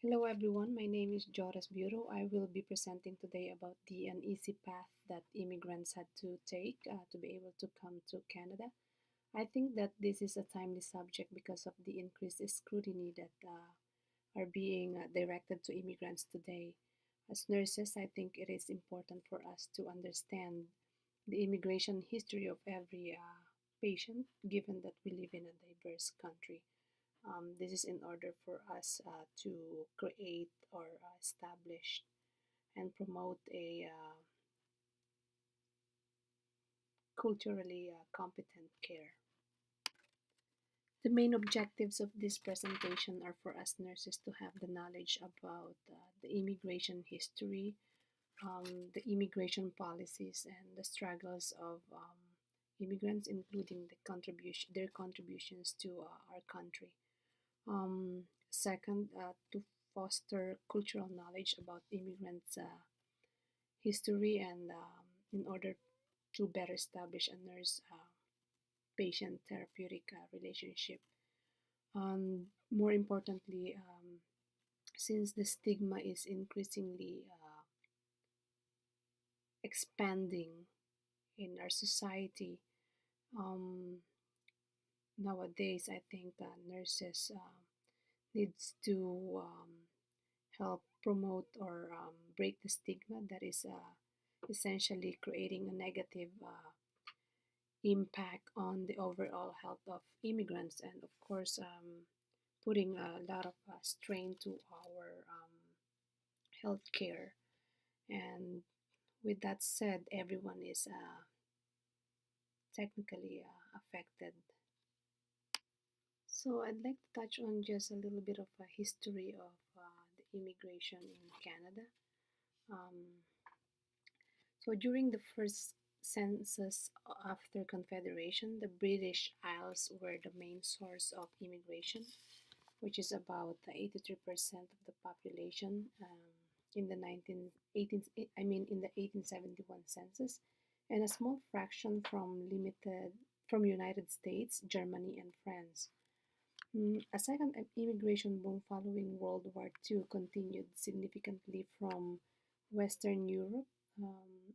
Hello everyone, my name is Joras Bureau. I will be presenting today about the uneasy path that immigrants had to take to be able to come to Canada. I think that this is a timely subject because of the increased scrutiny that are being directed to immigrants today. As nurses, I think it is important for us to understand the immigration history of every patient, given that we live in a diverse country. This is in order for us to create or establish and promote a culturally competent care. The main objectives of this presentation are for us nurses to have the knowledge about the immigration history, the immigration policies, and the struggles of immigrants, including their contributions to our country. Second, to foster cultural knowledge about immigrants' history and in order to better establish a nurse patient therapeutic relationship. More importantly, since the stigma is increasingly expanding in our society, um, nowadays I think nurses needs to help promote or break the stigma that is essentially creating a negative impact on the overall health of immigrants, and of course putting a lot of strain to our healthcare. And with that said, everyone is technically affected. So I'd like to touch on just a little bit of a history of the immigration in Canada. Um, so during the first census after Confederation, the British Isles were the main source of immigration, which is about 83% of the population in the 1871 census, and a small fraction from United States, Germany, and France. A second immigration boom following World War II continued significantly from Western Europe,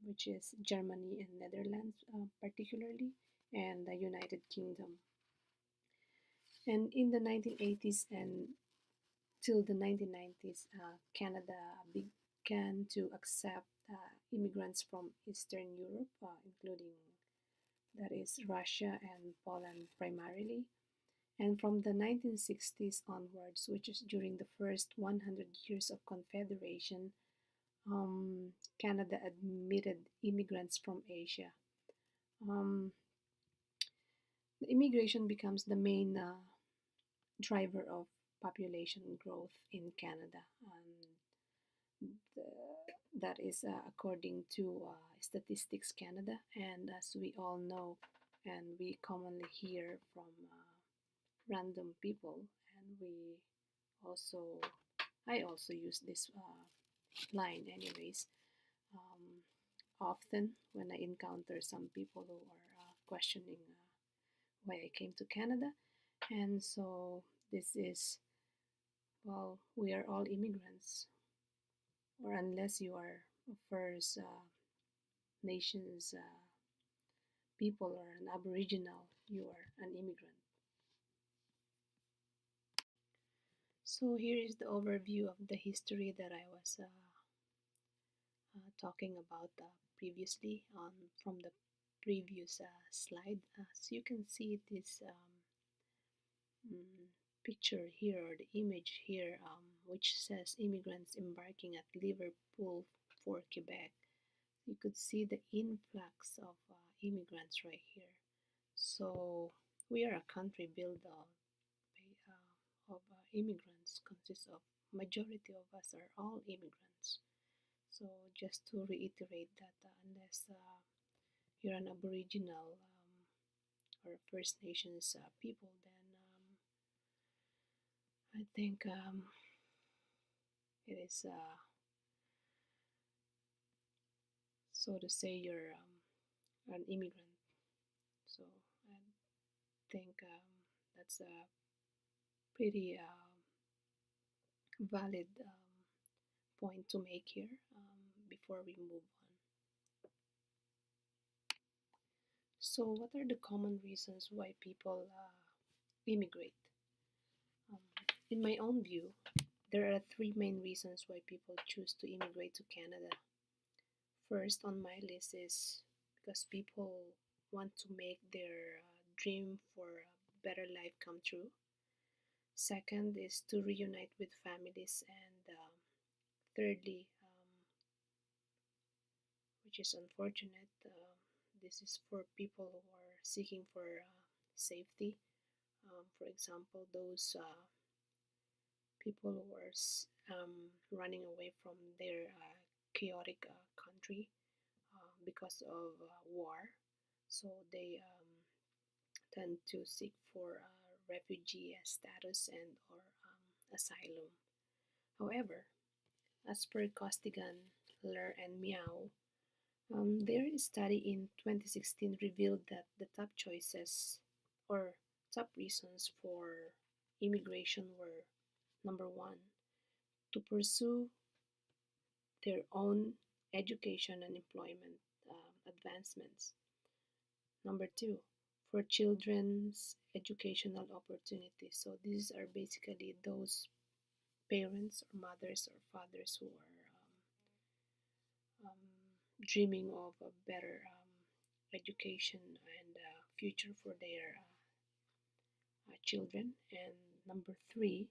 which is Germany and Netherlands particularly, and the United Kingdom. And in the 1980s and till the 1990s, Canada began to accept immigrants from Eastern Europe, including that is Russia and Poland primarily. And from the 1960s onwards, which is during the first 100 years of Confederation, Canada admitted immigrants from Asia. Um, the immigration becomes the main driver of population growth in Canada. The, that is according to Statistics Canada. And as we all know, and we commonly hear from random people, and also, I also use this line anyways, um, often when I encounter some people who are questioning why I came to Canada. And so this is, well, we are all immigrants, or unless you are a First Nations people or an Aboriginal, you are an immigrant. So here is the overview of the history that I was talking about previously on from the previous slide. As you can see, this picture here or the image here, which says immigrants embarking at Liverpool for Quebec. You could see the influx of immigrants right here. So we are a country built of immigrants. Consists of majority of us are all immigrants. So just to reiterate that, unless you're an Aboriginal or First Nations people, then I think it is so to say you're an immigrant. So I think that's a pretty valid point to make here before we move on. So, what are the common reasons why people immigrate? Um, in my own view, there are three main reasons why people choose to immigrate to Canada. First on my list is because people want to make their dream for a better life come true. Second is to reunite with families, and thirdly, which is unfortunate, this is for people who are seeking for safety. For example, those people who are running away from their chaotic country because of war. So they tend to seek for refugee status and or asylum. However, as per Costigan, Ler, and Meow, their study in 2016 revealed that the top choices or top reasons for immigration were: number one, to pursue their own education and employment advancements; number two, for children's educational opportunities. So these are basically those parents or mothers or fathers who are dreaming of a better education and future for their children. And number three,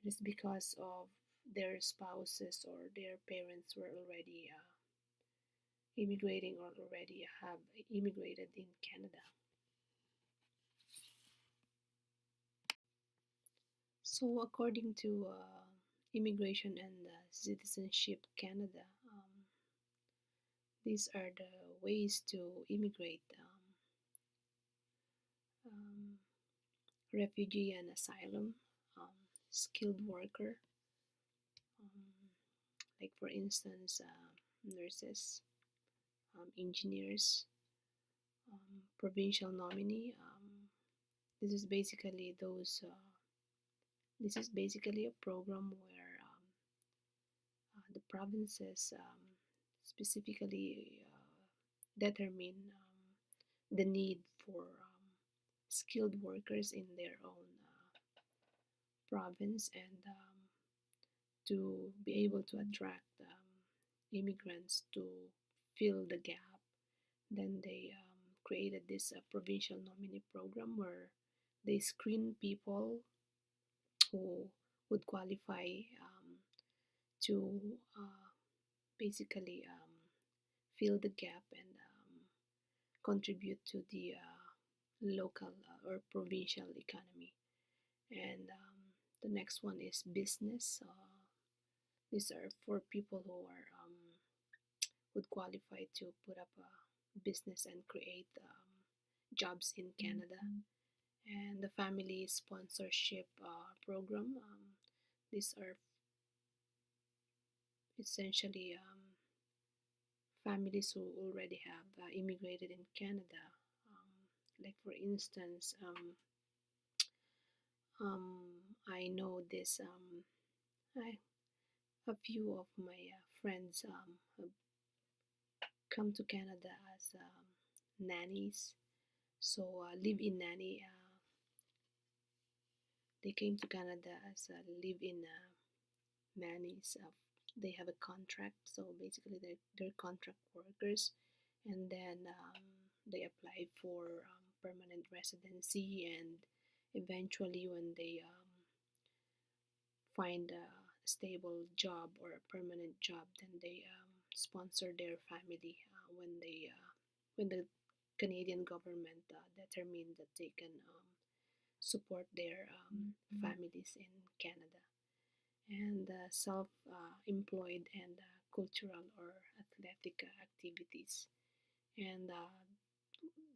it is because of their spouses or their parents were already immigrating or already have immigrated in Canada. So, according to Immigration and Citizenship Canada, these are the ways to immigrate: um, refugee and asylum, skilled worker, um, like for instance, nurses, engineers, provincial nominee. This is basically those. This is basically a program where the provinces specifically determine the need for skilled workers in their own province, and to be able to attract immigrants to fill the gap. Then they created this provincial nominee program where they screen people who would qualify to basically fill the gap and contribute to the local or provincial economy. And the next one is business. These are for people who are would qualify to put up a business and create jobs in Canada. And the family sponsorship program. These are essentially families who already have immigrated in Canada. Like for instance, I know this. A few of my friends have come to Canada as nannies. So live-in nanny. They came to Canada as live-in nannies. They have a contract, so basically they're contract workers, and then they apply for permanent residency, and eventually when they find a stable job or a permanent job, then they sponsor their family when the Canadian government determined that they can support their families in Canada. And self-employed and cultural or athletic activities. And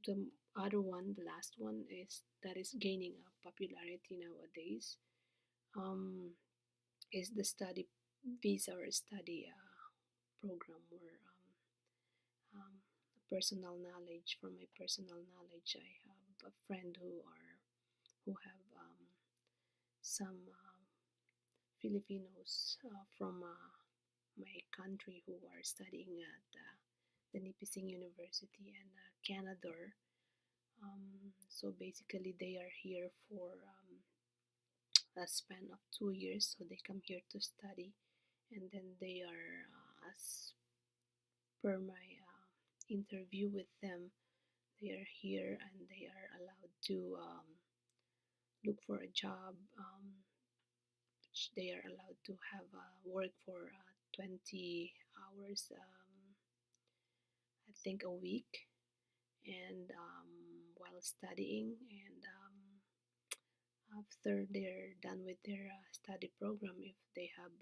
the other one, the last one, is that is gaining popularity nowadays. Um, is the study visa or study program where personal knowledge, from my personal knowledge, I have a friend who have some Filipinos from my country who are studying at the Nipissing University and Canada. So basically, they are here for a span of 2 years. So they come here to study, and then they are, as per my interview with them, they are here and they are allowed to look for a job. Which they are allowed to have work for 20 hours, I think, a week, and while studying. And after they're done with their study program, if they have,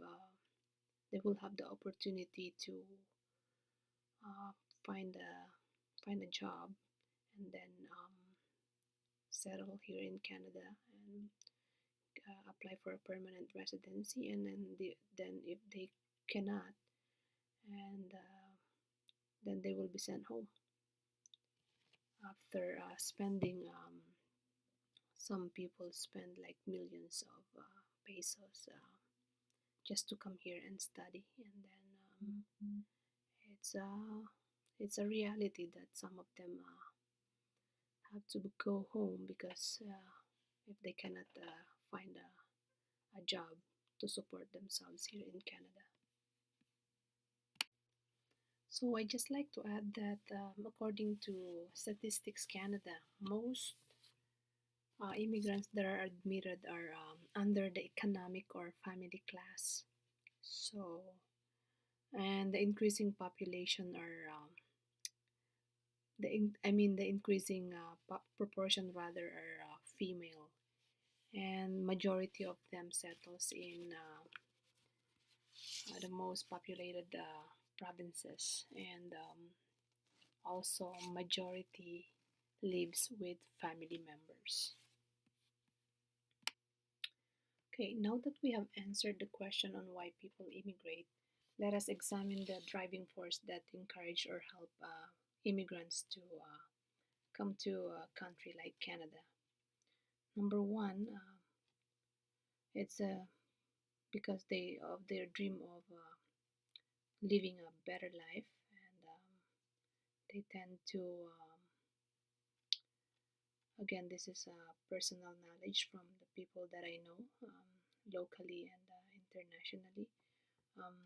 they will have the opportunity to uh, find a find a job and then settle here in Canada and apply for a permanent residency. And then if they cannot, and then they will be sent home after spending. Some people spend like millions of pesos just to come here and study, and then it's it's a reality that some of them have to go home because if they cannot find a job to support themselves here in Canada. So I just like to add that according to Statistics Canada, most immigrants that are admitted are under the economic or family class. So, and the increasing population are the increasing proportion rather are female, and majority of them settles in the most populated provinces, and also majority lives with family members. Okay, now that we have answered the question on why people immigrate, let us examine the driving force that encourage or help immigrants to come to a country like Canada. Number one, it's because they of their dream of living a better life, and they tend to again, this is personal knowledge from the people that I know, locally and internationally. um,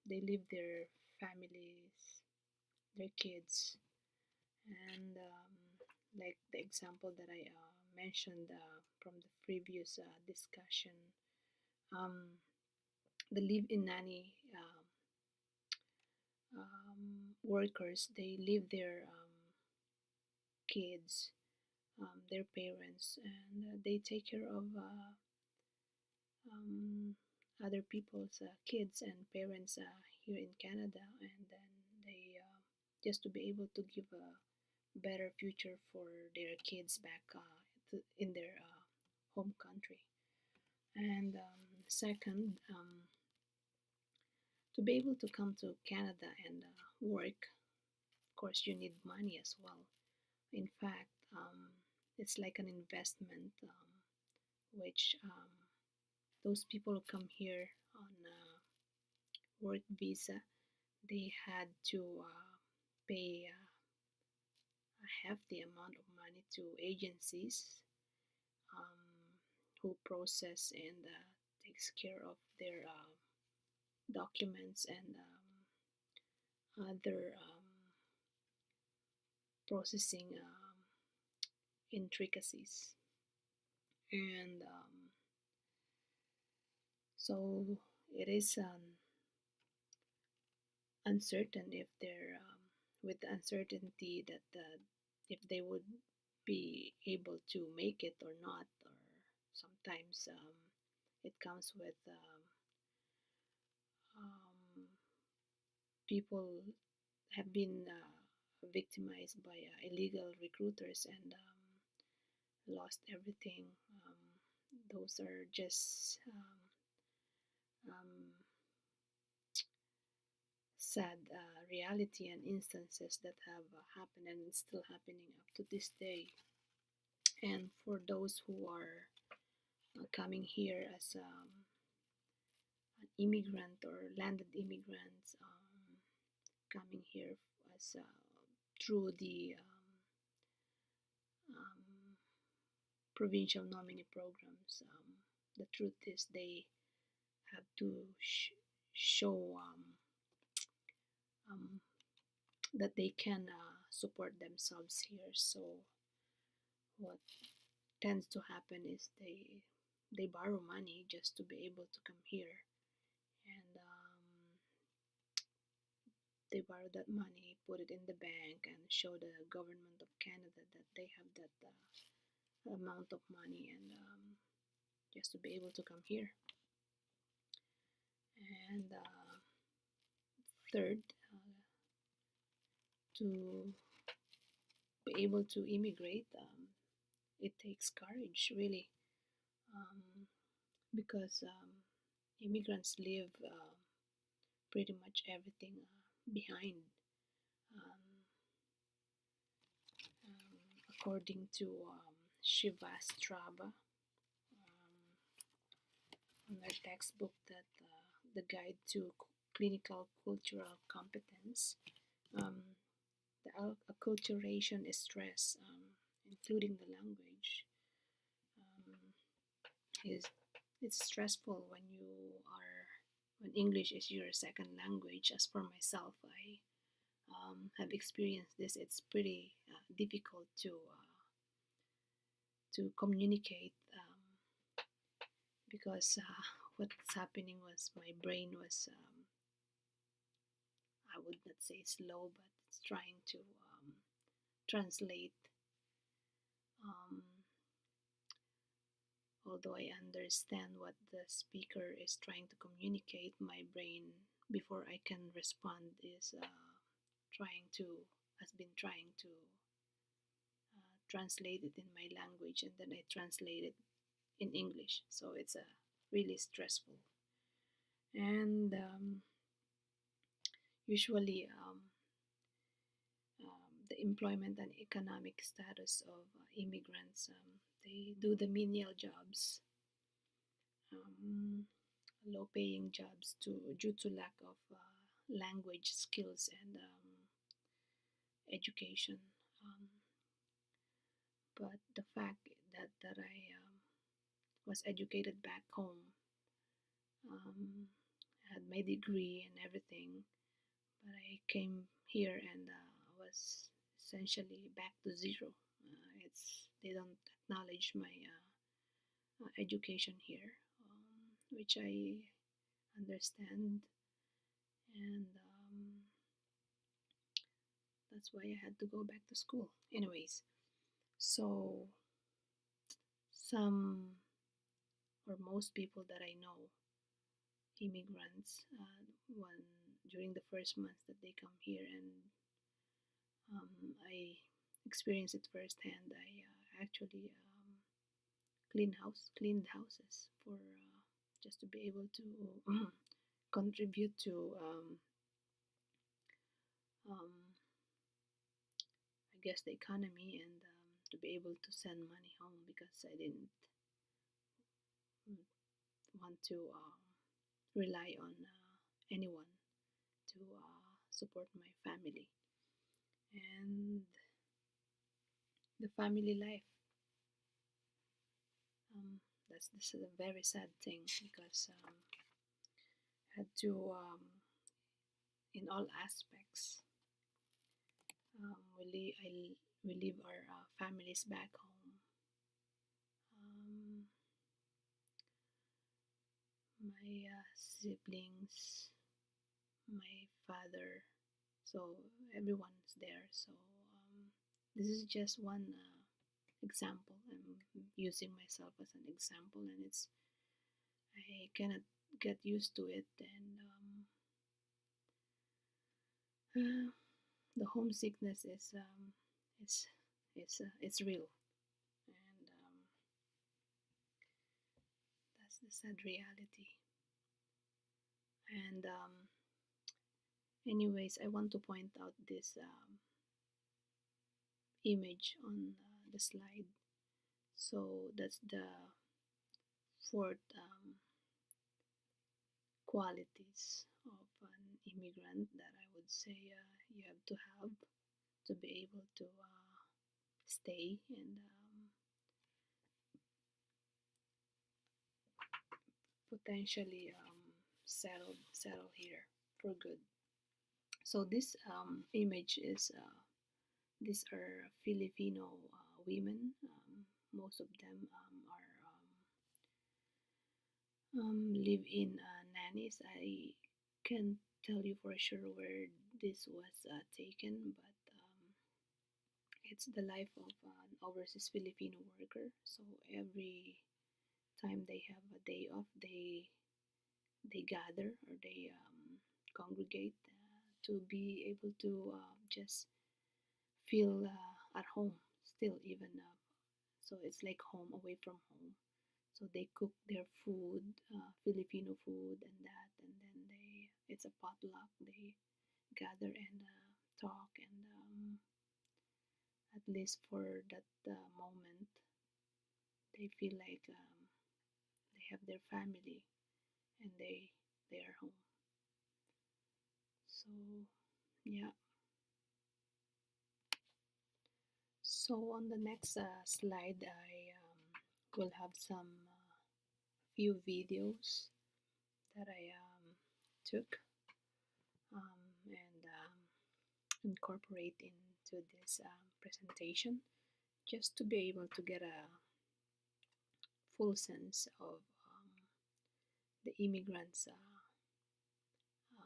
they leave their families, their kids, and like the example that I mentioned from the previous discussion, um, the live-in nanny workers, they leave their kids, their parents, and they take care of um, other people's kids and parents here in Canada, and then they just to be able to give a better future for their kids back in their home country. And second, to be able to come to Canada and work, of course, you need money as well. In fact, it's like an investment, which those people who come here on work visa, they had to pay a hefty amount of money to agencies um, who process and takes care of their documents and other processing intricacies. And so it is uncertain if they're with the uncertainty that if they would be able to make it or not, or sometimes it comes with um, people have been victimized by illegal recruiters and lost everything. Those are just um, sad reality and instances that have happened and still happening up to this day. And for those who are coming here as immigrant or landed immigrants coming here as through the um, provincial nominee programs. The truth is they have to show um, that they can support themselves here. So what tends to happen is they borrow money just to be able to come here, and they borrow that money, put it in the bank, and show the government of Canada that they have that amount of money, and just to be able to come here. And third, to be able to immigrate, it takes courage, really, um, because immigrants leave pretty much everything behind. Um, According to Shivastrava, on our textbook, that the guide to clinical cultural competence, um, the acculturation is stress, including the language. Um, is it's stressful when you are when English is your second language. As for myself, I have experienced this. It's pretty difficult to communicate because what's happening was my brain was I would not say slow, but it's trying to translate. Um, Although I understand what the speaker is trying to communicate, my brain, before I can respond, is trying to has been trying to translate it in my language, and then I translate it in English. So it's really stressful. And usually, the employment and economic status of immigrants, they do the menial jobs, um, low-paying jobs due to lack of language skills and education. Um, but the fact that I was educated back home, um, had my degree and everything, but I came here and was essentially back to zero. It's They don't acknowledge my education here, which I understand, and that's why I had to go back to school. Anyways, so some or most people that I know, immigrants, when during the first months that they come here, and I experienced it firsthand. I actually cleaned houses for just to be able to contribute to um, I guess the economy, and to be able to send money home because I didn't mm, want to rely on anyone to support my family and the family life. This is a very sad thing because I had to, in all aspects, we leave our families back home. Um, my siblings, my father, so everyone's there. So this is just one example. I'm using myself as an example, and I cannot get used to it, and the homesickness is it's real, and that's the sad reality. And anyways, I want to point out this image on the slide. So that's the fourth qualities of an immigrant that I would say you have to be able to stay and potentially settle here for good. So this image is these are Filipino women. Most of them are live in nannies. I can't tell you for sure where this was taken, but it's the life of an overseas Filipino worker. So every time they have a day off, they gather or they congregate to be able to just feel at home still even so it's like home away from home. So they cook their food, Filipino food, and that, and then it's a potluck. They gather and talk, and at least for that moment, they feel like they have their family and they are home. So yeah. So on the next slide, I will have some few videos that I took and incorporate into this presentation just to be able to get a full sense of the immigrants' um,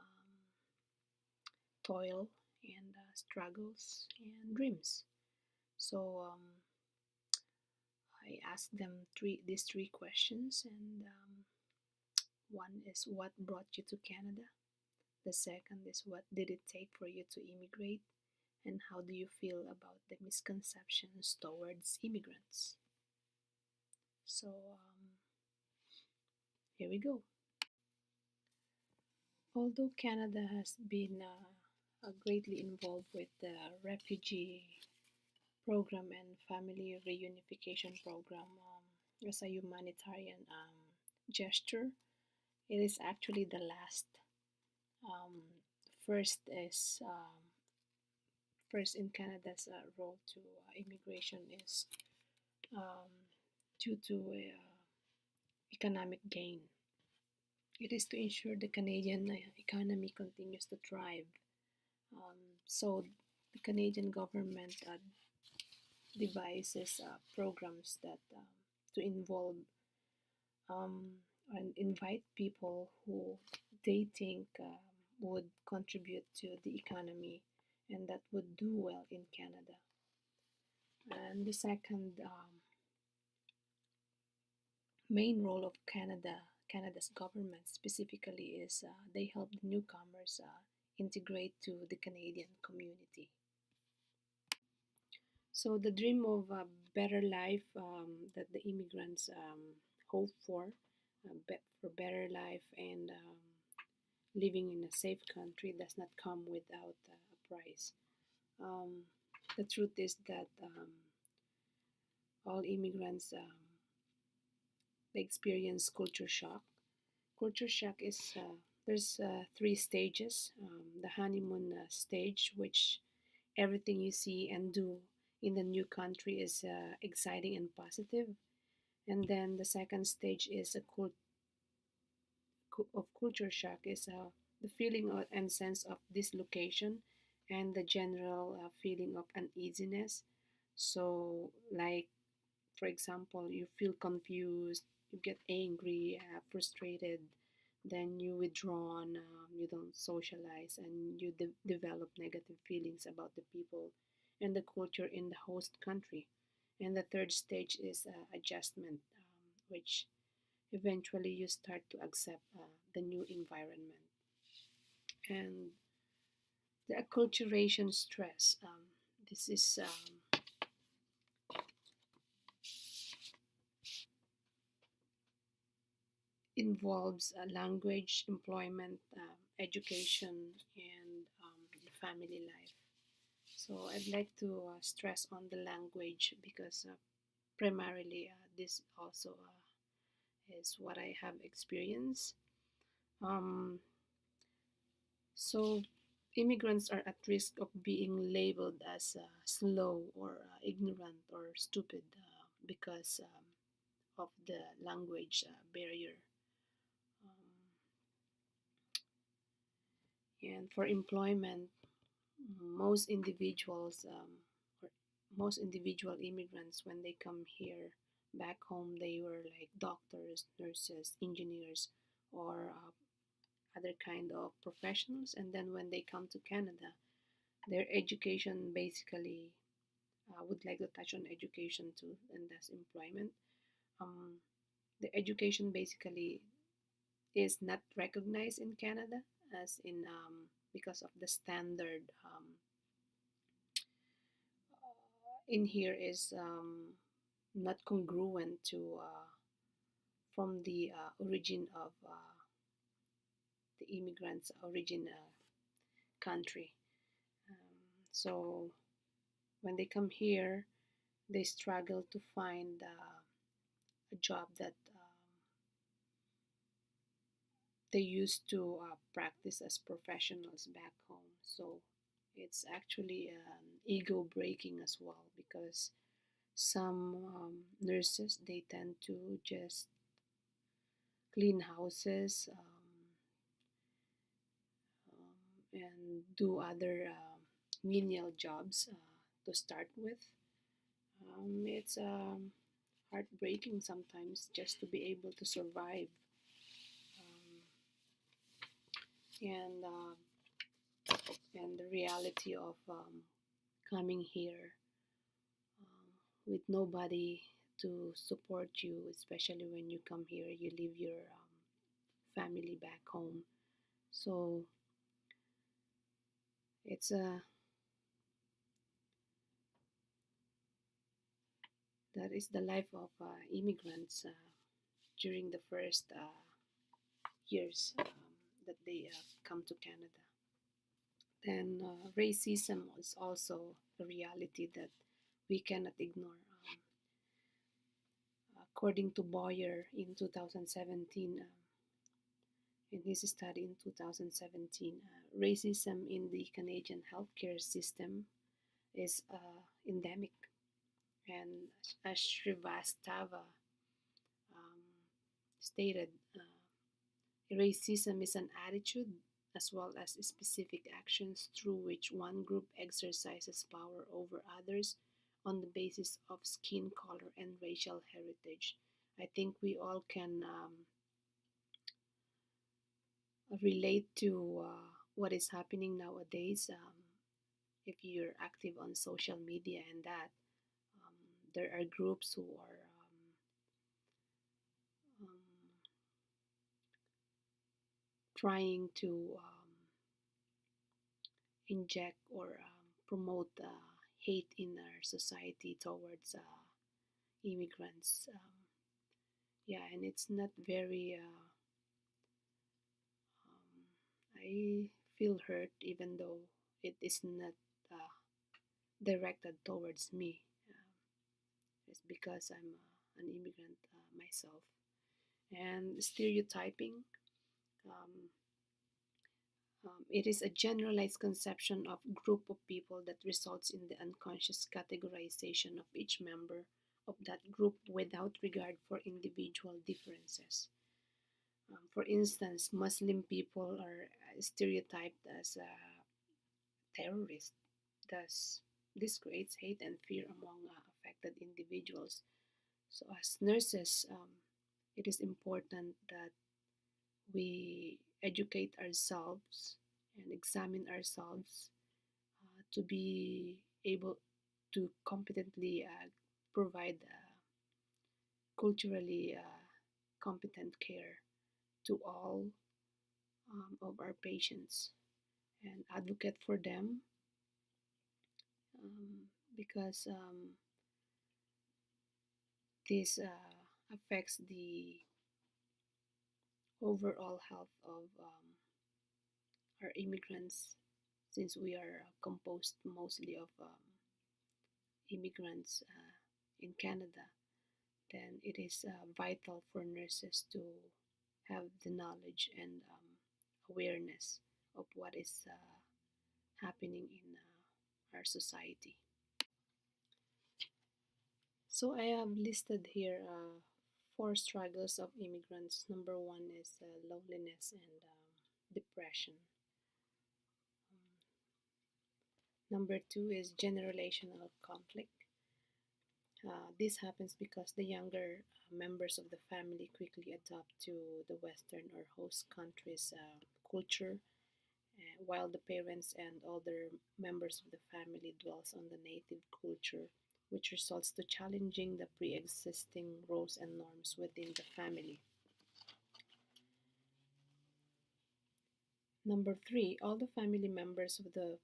toil and struggles and dreams. So I asked them these three questions, and one is what brought you to Canada? The second is what did it take for you to immigrate? And how do you feel about the misconceptions towards immigrants? So here we go. Although Canada has been greatly involved with the refugee program and family reunification program as a humanitarian gesture, it is actually the last. Um, first is first in Canada's role to immigration is um, due to economic gain. It is to ensure the Canadian economy continues to thrive. So the Canadian government devises programs that to involve and invite people who they think would contribute to the economy and that would do well in Canada. And the second main role of Canada's government specifically is they help the newcomers integrate to the Canadian community. So the dream of a better life that the immigrants hope for better life and living in a safe country does not come without a price. Um, the truth is that all immigrants they experience culture shock. Culture shock is there's three stages. The honeymoon stage, which everything you see and do in the new country is exciting and positive. And then the second stage is of culture shock is the feeling and sense of dislocation and the general feeling of uneasiness. So, like for example, you feel confused, you get angry, frustrated, then you withdrawn, you don't socialize, and you develop negative feelings about the people and the culture in the host country. And the third stage is adjustment, which eventually you start to accept the new environment. And the acculturation stress. This is involves language, employment, education, and family life. So I'd like to stress on the language because primarily this also is what I have experienced. Um, so, immigrants are at risk of being labeled as slow or ignorant or stupid because of the language barrier. Um, and for employment, most individuals or most individual immigrants, when they come here back home, they were like doctors, nurses, engineers, or other kind of professionals. And then when they come to Canada, their education basically, would like to touch on education too, and that's employment. um, the education basically is not recognized in Canada as in, because of the standard in here is not congruent to from the origin of the immigrants' origin country. So when they come here, they struggle to find a job that they used to practice as professionals back home. So it's actually ego breaking as well, because some nurses, they tend to just clean houses, and do other menial jobs to start with. It's heartbreaking sometimes just to be able to survive. Um, and and the reality of coming here with nobody to support you, especially when you come here, you leave your family back home. So it's a that is the life of immigrants during the first years that they come to Canada. Then racism is also a reality that we cannot ignore. According to Boyer in 2017, in his study in 2017, racism in the Canadian healthcare system is endemic. And as Srivastava um, stated, racism is an attitude as well as specific actions through which one group exercises power over others on the basis of skin color and racial heritage. I think we all can relate to what is happening nowadays. If you're active on social media and that, um, there are groups who are um, trying to inject or promote hate in our society towards immigrants. Yeah, and it's not very. I feel hurt even though it is not uh, directed towards me. It's because I'm an immigrant myself. And stereotyping. Um, it is a generalized conception of group of people that results in the unconscious categorization of each member of that group without regard for individual differences. For instance, Muslim people are stereotyped as terrorists. Thus, this creates hate and fear among affected individuals. So, as nurses, it is important that we educate ourselves and examine ourselves to be able to competently provide culturally competent care to all of our patients and advocate for them, um, because this affects the overall health of our immigrants, since we are composed mostly of immigrants in Canada. Then it is vital for nurses to have the knowledge and awareness of what is happening in our society. So I have listed here four struggles of immigrants. Number one is loneliness and depression. Number two is generational conflict. This happens because the younger members of the family quickly adapt to the Western or host country's culture, while the parents and older members of the family dwells on the native culture, which results to challenging the pre-existing roles and norms within the family. Number three, all the family members of the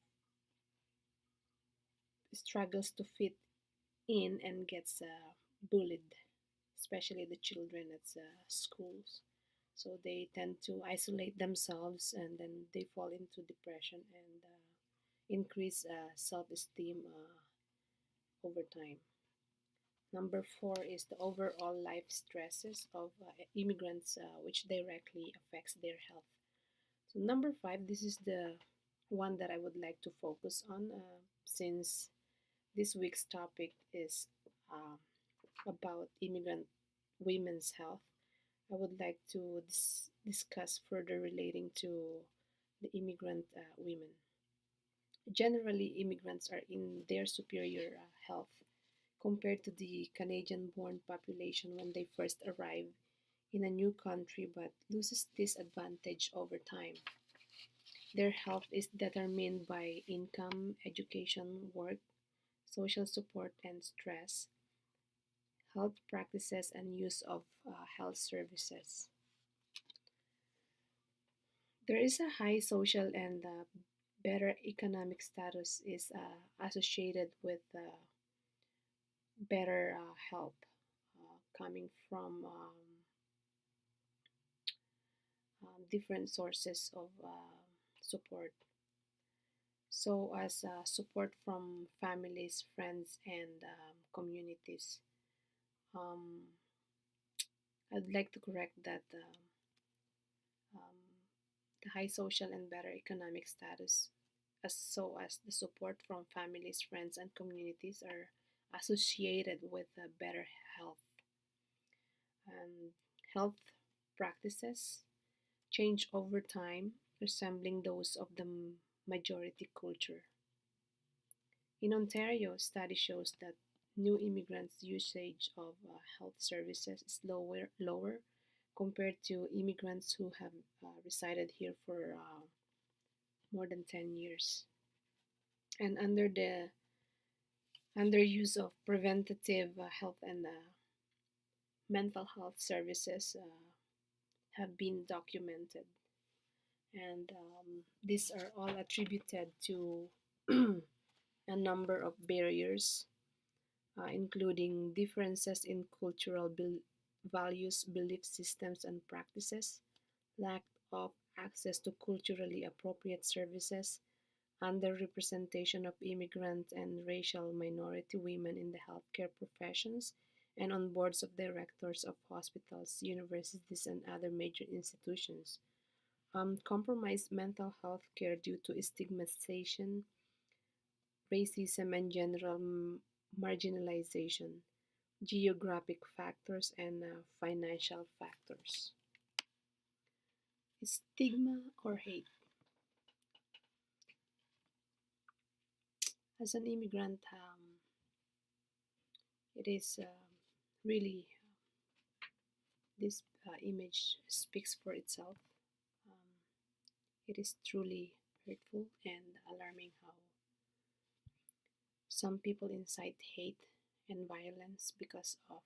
struggles to fit in and gets bullied, especially the children at schools. So they tend to isolate themselves and then they fall into depression and increase self-esteem over time. Number four is the overall life stresses of immigrants, which directly affects their health. So number five, this is the one that I would like to focus on since this week's topic is uh, about immigrant women's health. I would like to discuss further relating to the immigrant women. Generally, immigrants are in their superior health compared to the Canadian born population when they first arrive in a new country but loses this advantage over time. Their health is determined by income, education, work, social support, and stress, health practices, and use of health services. There is a high social and better economic status is associated with better health coming from different sources of support. So, as support from families, friends, and communities. Um, I'd like to correct that um, the high social and better economic status, as so as the support from families, friends, and communities are associated with better health. And health practices change over time, resembling those of the majority culture. In Ontario, study shows that new immigrants' usage of health services is lower compared to immigrants who have resided here for more than 10 years. And under use of preventative health and mental health services have been documented. And these are all attributed to a number of barriers, including differences in cultural values, belief systems, and practices, lack of access to culturally appropriate services, underrepresentation of immigrant and racial minority women in the healthcare professions, and on boards of directors of hospitals, universities, and other major institutions. Compromised mental health care due to stigmatization, racism, and general marginalization, geographic factors, and financial factors. Stigma or hate. As an immigrant, it is really this image speaks for itself. Um, it is truly hurtful and alarming how some people incite hate and violence because of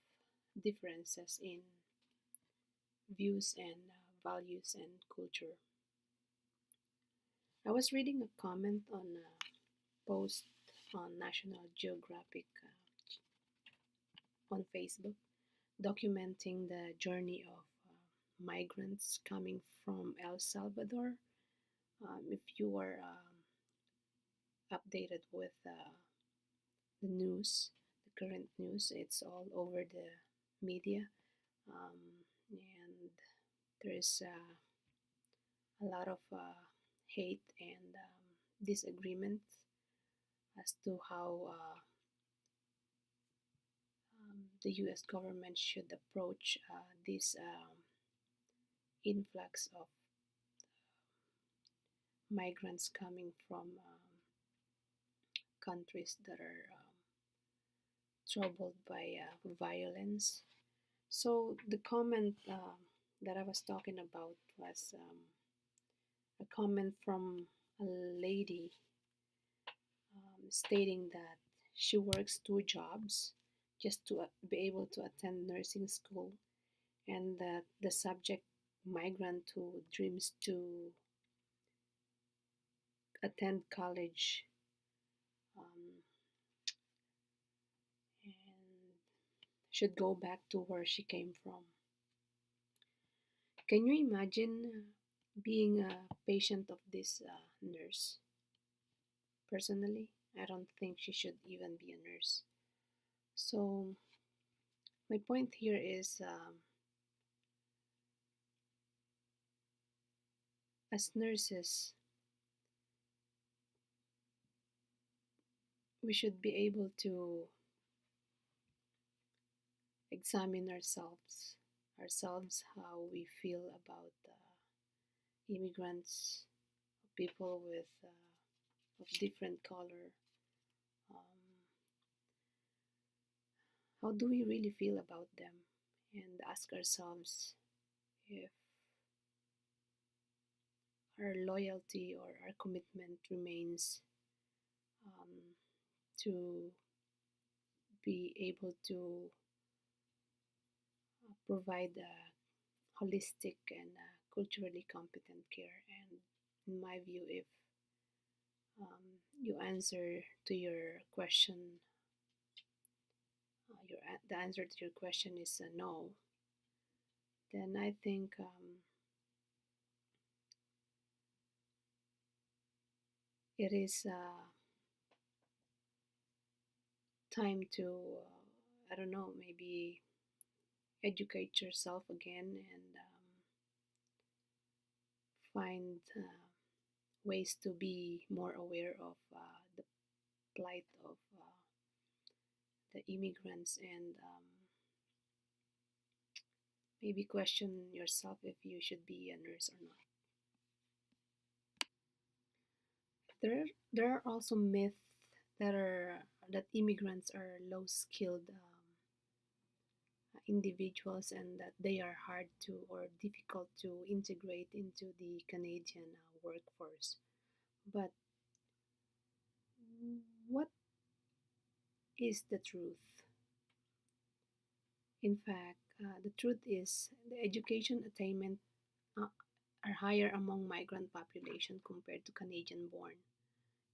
differences in views and values and culture. I was reading a comment on a post on National Geographic on Facebook documenting the journey of migrants coming from El Salvador. If you are updated with the news, the current news, it's all over the media, and there is a lot of hate and disagreement as to how the US government should approach this influx of migrants coming from countries that are troubled by violence. So the comment that I was talking about was a comment from a lady stating that she works two jobs just to be able to attend nursing school, and that the subject migrant who dreams to attend college um, and should go back to where she came from. Can you imagine being a patient of this nurse? Personally, I don't think she should even be a nurse. So, my point here is as nurses, we should be able to examine ourselves, how we feel about immigrants, people with of different color. Um, how do we really feel about them? And ask ourselves if our loyalty or our commitment remains um, to be able to provide holistic and culturally competent care. And in my view, if you answer to your question, the answer to your question is no, then I think it is time to, I don't know, maybe educate yourself again and find ways to be more aware of the plight of the immigrants and maybe question yourself if you should be a nurse or not. There are also myths that immigrants are low skilled individuals and that they are hard to or difficult to integrate into the Canadian workforce. But what is the truth? In fact, the truth is the education attainment uh, are higher among migrant population compared to Canadian born.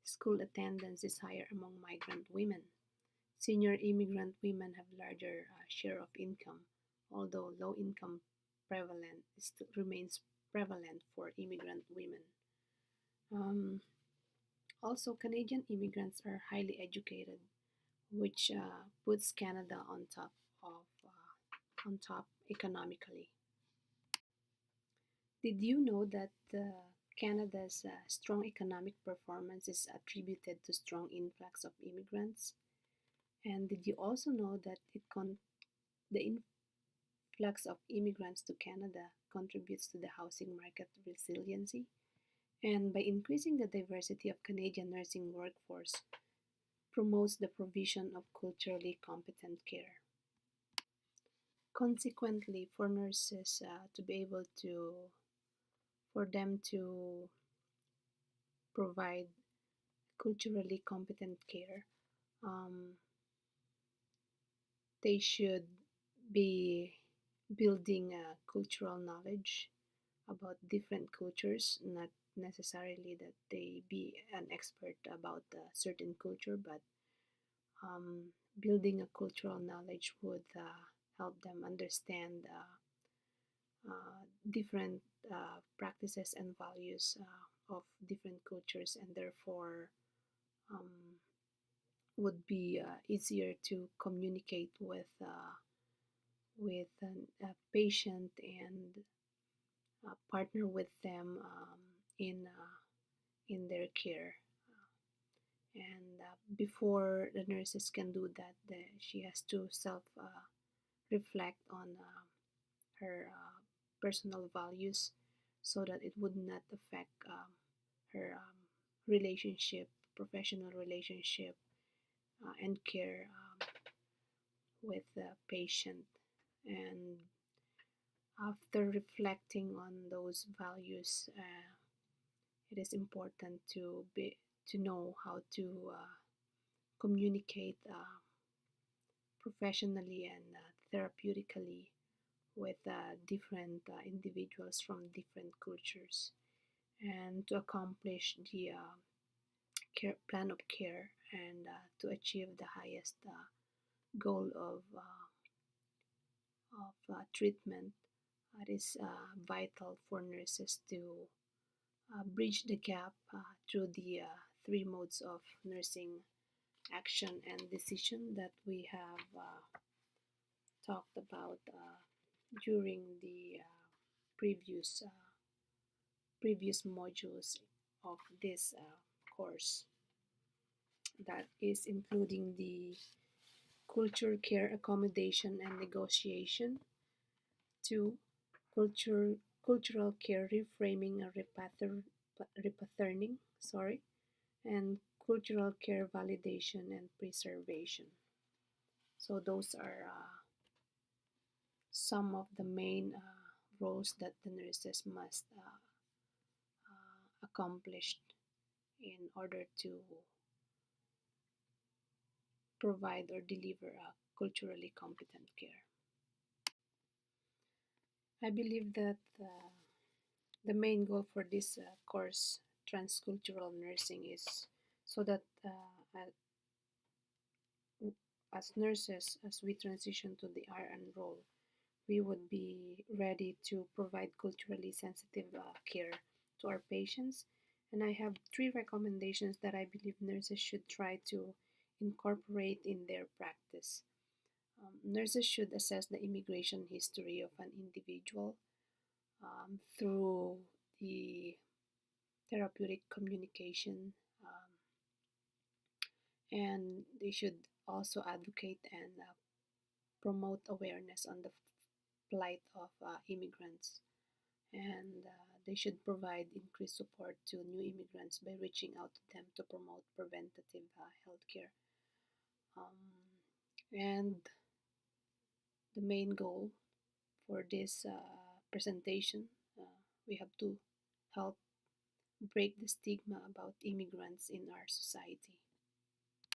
School attendance is higher among migrant women. Senior immigrant women have larger share of income, although low income prevalent still remains prevalent for immigrant women. Um, Also, Canadian immigrants are highly educated, which puts Canada on top economically. Did you know that Canada's strong economic performance is attributed to strong influx of immigrants? And did you also know that the influx of immigrants to Canada contributes to the housing market resiliency? And by increasing the diversity of Canadian nursing workforce, promotes the provision of culturally competent care. Consequently, for nurses to be able to, for them to provide culturally competent care, um, they should be building cultural knowledge about different cultures, not necessarily that they be an expert about a certain culture, but building a cultural knowledge would help them understand different practices and values of different cultures, and therefore um, would be easier to communicate with a patient and partner with them in their care. And before the nurses can do that, she has to self reflect on her personal values so that it would not affect her relationship, professional relationship, and care with the patient. And after reflecting on those values, it is important to know how to communicate professionally and therapeutically with different individuals from different cultures, and to accomplish the plan of care, and to achieve the highest goal of treatment. It is vital for nurses to bridge the gap through the three modes of nursing action and decision that we have talked about during the previous modules of this course. That is including the culture, care, accommodation, and negotiation. Two, cultural care, reframing and repatterning. Sorry, and cultural care, validation and preservation. So those are some of the main roles that the nurses must accomplish in order to provide or deliver a culturally competent care. I believe that the main goal for this course, Transcultural Nursing, is so that as nurses, as we transition to the RN role, we would be ready to provide culturally sensitive care to our patients. And I have three recommendations that I believe nurses should try to incorporate in their practice. Nurses should assess the immigration history of an individual through the therapeutic communication, and they should also advocate and promote awareness on the plight of immigrants, and they should provide increased support to new immigrants by reaching out to them to promote preventative health care. And the main goal for this presentation, we have to help break the stigma about immigrants in our society.